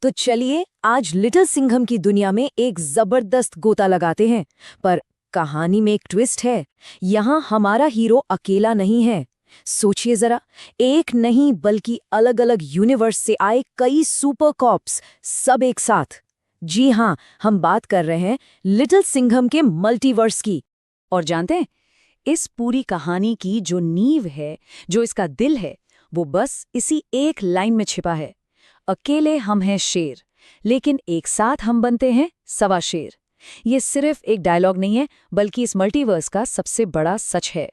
तो चलिए आज लिटिल सिंघम की दुनिया में एक जबरदस्त गोता लगाते हैं। पर कहानी में एक ट्विस्ट है। यहाँ हमारा हीरो अकेला नहीं है। सोचिए जरा, एक नहीं बल्कि अलग अलग यूनिवर्स से आए कई सुपर कॉप्स, सब एक साथ। जी हाँ, हम बात कर रहे हैं लिटिल सिंघम के मल्टीवर्स की। और जानते हैं, इस पूरी कहानी की जो नींव है, जो इसका दिल है, वो बस इसी एक लाइन में छिपा है। अकेले हम हैं शेर, लेकिन एक साथ हम बनते हैं सवा शेर। ये सिर्फ एक डायलॉग नहीं है, बल्कि इस मल्टीवर्स का सबसे बड़ा सच है।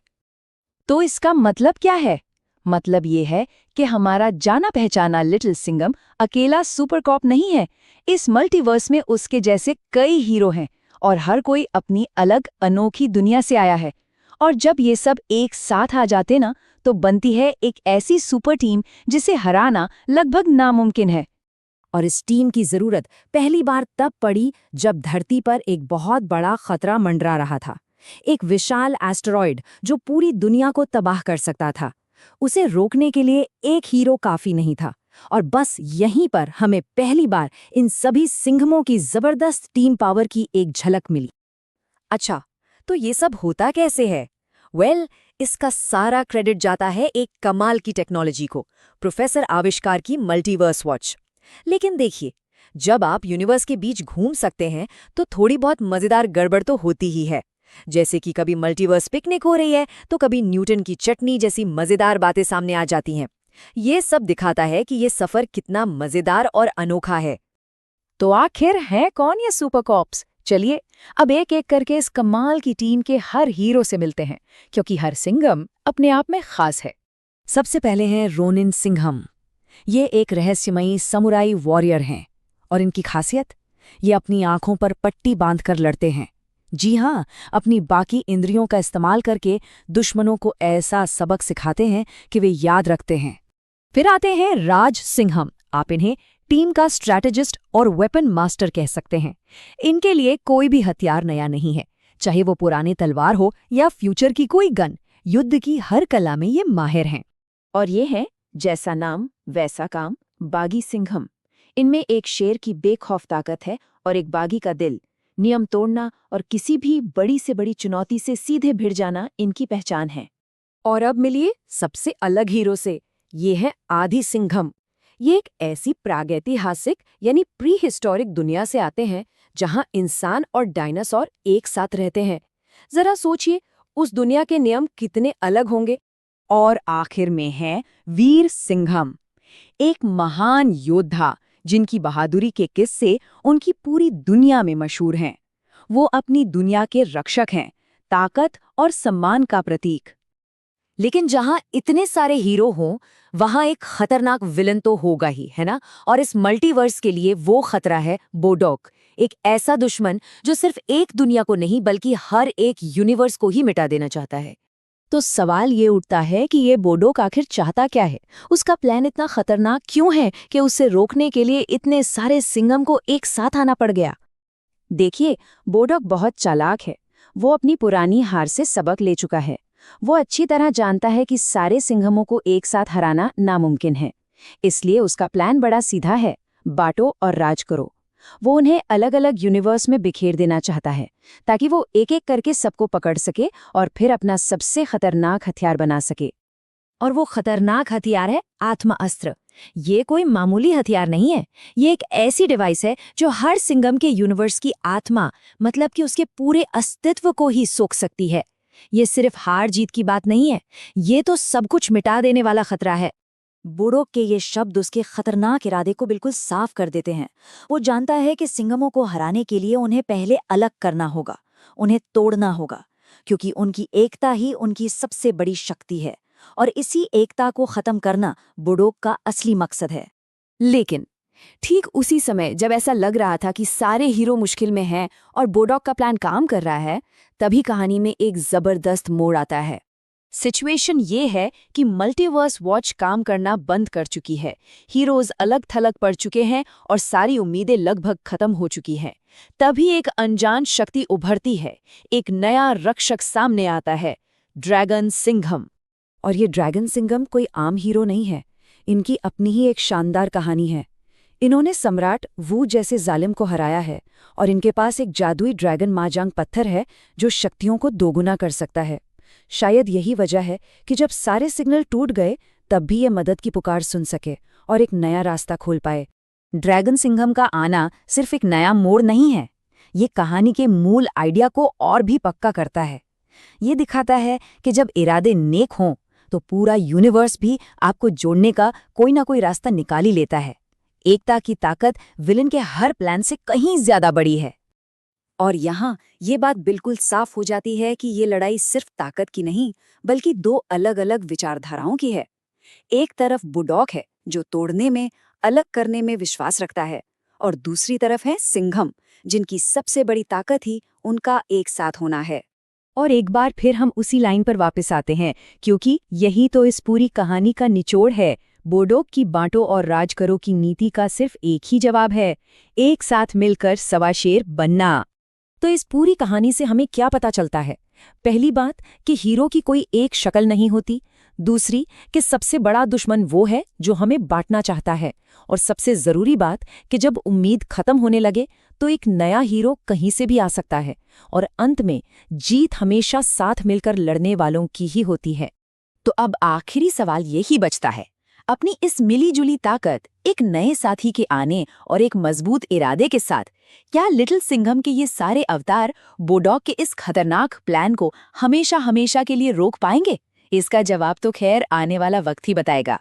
तो इसका मतलब क्या है? मतलब ये है कि हमारा जाना पहचाना लिटिल सिंघम अकेला सुपर कॉप नहीं है। इस मल्टीवर्स में उसके जैसे कई हीरो हैं और हर कोई अपनी अलग अनोखी दुनिया से आया है। और जब ये सब एक साथ आ जाते ना, तो बनती है एक ऐसी सुपर टीम जिसे हराना लगभग नामुमकिन है। और इस टीम की जरूरत पहली बार तब पड़ी जब धरती पर एक बहुत बड़ा खतरा मंडरा रहा था। एक विशाल एस्टेरॉयड जो पूरी दुनिया को तबाह कर सकता था। उसे रोकने के लिए एक हीरो काफी नहीं था। और बस यहीं पर हमें पहली बार इन सभी सिंघमों की जबरदस्त टीम पावर की एक झलक मिली। अच्छा, तो ये सब होता कैसे है? इसका सारा क्रेडिट जाता है एक कमाल की टेक्नोलॉजी को, प्रोफेसर आविष्कार की मल्टीवर्स वॉच। लेकिन देखिए, जब आप यूनिवर्स के बीच घूम सकते हैं तो थोड़ी बहुत मजेदार गड़बड़ तो होती ही है। जैसे कि कभी मल्टीवर्स पिकनिक हो रही है तो कभी न्यूटन की चटनी जैसी मजेदार बातें सामने आ जाती हैं। ये सब दिखाता है कि ये सफर कितना मजेदार और अनोखा है। तो आखिर है कौन ये सुपर कॉप्स? चलिए अब एक एक करके इस कमाल की टीम के हर हीरो से मिलते हैं, क्योंकि हर सिंघम अपने आप में खास है। सबसे पहले हैं रोनिन सिंघम। ये एक रहस्यमयी समुराई वॉरियर हैं। और इनकी खासियत, ये अपनी आंखों पर पट्टी बांधकर लड़ते हैं। जी हाँ, अपनी बाकी इंद्रियों का इस्तेमाल करके दुश्मनों को ऐसा सबक सिखाते हैं कि वे याद रखते हैं। फिर आते हैं राज सिंघम। आप इन्हें टीम का स्ट्रैटेजिस्ट और वेपन मास्टर कह सकते हैं। इनके लिए कोई भी हथियार नया नहीं है, चाहे वो पुरानी तलवार हो या फ्यूचर की कोई गन। युद्ध की हर कला में ये माहिर हैं। और ये है जैसा नाम वैसा काम, बागी सिंघम। इनमें एक शेर की बेखौफ ताकत है और एक बागी का दिल। नियम तोड़ना और किसी भी बड़ी से बड़ी चुनौती से सीधे भिड़ जाना इनकी पहचान है। और अब मिलिए सबसे अलग हीरो से। ये है आदि सिंघम। ये एक ऐसी प्रागैतिहासिक यानी प्री हिस्टोरिक दुनिया से आते हैं जहां इंसान और डायनासोर एक साथ रहते हैं। जरा सोचिए, उस दुनिया के नियम कितने अलग होंगे। और आखिर में है वीर सिंघम, एक महान योद्धा जिनकी बहादुरी के किस्से उनकी पूरी दुनिया में मशहूर हैं। वो अपनी दुनिया के रक्षक हैं, ताकत और सम्मान का प्रतीक। लेकिन जहां इतने सारे हीरो हों, वहां एक खतरनाक विलन तो होगा ही, है ना? और इस मल्टीवर्स के लिए वो खतरा है बोडोक, एक ऐसा दुश्मन जो सिर्फ एक दुनिया को नहीं बल्कि हर एक यूनिवर्स को ही मिटा देना चाहता है। तो सवाल ये उठता है कि ये बोडोक आखिर चाहता क्या है? उसका प्लान इतना खतरनाक क्यों है कि उसे रोकने के लिए इतने सारे सिंघम को एक साथ आना पड़ गया? देखिए, बोडोक बहुत चालाक है। वो अपनी पुरानी हार से सबक ले चुका है। वो अच्छी तरह जानता है कि सारे सिंघमों को एक साथ हराना नामुमकिन है। इसलिए उसका प्लान बड़ा सीधा है, बांटो और राज करो। वो उन्हें अलग अलग यूनिवर्स में बिखेर देना चाहता है, ताकि वो एक एक करके सबको पकड़ सके और फिर अपना सबसे खतरनाक हथियार बना सके। और वो खतरनाक हथियार है आत्मा अस्त्र। ये कोई मामूली हथियार नहीं है। ये एक ऐसी डिवाइस है जो हर सिंघम के यूनिवर्स की आत्मा, मतलब कि उसके पूरे अस्तित्व को ही सोख सकती है। ये सिर्फ हार जीत की बात नहीं है, ये तो सब कुछ मिटा देने वाला खतरा है। बोडोक के ये शब्द उसके खतरनाक इरादे को बिल्कुल साफ कर देते हैं। वो जानता है कि सिंघमों को हराने के लिए उन्हें पहले अलग करना होगा, उन्हें तोड़ना होगा, क्योंकि उनकी एकता ही उनकी सबसे बड़ी शक्ति है। और इसी एकता को खत्म करना बोडोक का असली मकसद है। लेकिन ठीक उसी समय जब ऐसा लग रहा था कि सारे हीरो मुश्किल में हैं और बोडोक का प्लान काम कर रहा है, तभी कहानी में एक जबरदस्त मोड़ आता है। सिचुएशन ये है कि मल्टीवर्स वॉच काम करना बंद कर चुकी है। हीरोज अलग थलग पड़ चुके हैं और सारी उम्मीदें लगभग खत्म हो चुकी हैं। तभी एक अनजान शक्ति उभरती है। एक नया रक्षक सामने आता है, ड्रैगन सिंघम। और ये ड्रैगन सिंघम कोई आम हीरो नहीं है। इनकी अपनी ही एक शानदार कहानी है। इन्होंने सम्राट वू जैसे जालिम को हराया है और इनके पास एक जादुई ड्रैगन माजांग पत्थर है जो शक्तियों को दोगुना कर सकता है। शायद यही वजह है कि जब सारे सिग्नल टूट गए तब भी ये मदद की पुकार सुन सके और एक नया रास्ता खोल पाए। ड्रैगन सिंघम का आना सिर्फ एक नया मोड़ नहीं है, ये कहानी के मूल आइडिया को और भी पक्का करता है। ये दिखाता है कि जब इरादे नेक हों तो पूरा यूनिवर्स भी आपको जोड़ने का कोई ना कोई रास्ता निकाल ही लेता है। एकता की ताकत विलन के हर प्लान से कहीं ज्यादा बड़ी है। और यहाँ ये बात बिल्कुल साफ हो जाती है कि ये लड़ाई सिर्फ ताकत की नहीं बल्कि दो अलग अलग विचारधाराओं की है। एक तरफ बुडॉक है जो तोड़ने में, अलग करने में विश्वास रखता है, और दूसरी तरफ है सिंघम जिनकी सबसे बड़ी ताकत ही उनका एक साथ होना है। और एक बार फिर हम उसी लाइन पर वापस आते हैं, क्योंकि यही तो इस पूरी कहानी का निचोड़ है। बोडोक की बांटो और राज करो की नीति का सिर्फ एक ही जवाब है, एक साथ मिलकर सवा शेर बनना। तो इस पूरी कहानी से हमें क्या पता चलता है? पहली बात कि हीरो की कोई एक शक्ल नहीं होती, दूसरी कि सबसे बड़ा दुश्मन वो है जो हमें बांटना चाहता है, और सबसे जरूरी बात कि जब उम्मीद खत्म होने लगे तो एक नया हीरो कहीं से भी आ सकता है, और अंत में जीत हमेशा साथ मिलकर लड़ने वालों की ही होती है। तो अब आखिरी सवाल यही बचता है, अपनी इस मिली-जुली ताकत, एक नए साथी के आने और एक मजबूत इरादे के साथ, क्या लिटिल सिंघम के ये सारे अवतार बोडॉक के इस खतरनाक प्लान को हमेशा हमेशा के लिए रोक पाएंगे? इसका जवाब तो खैर आने वाला वक्त ही बताएगा।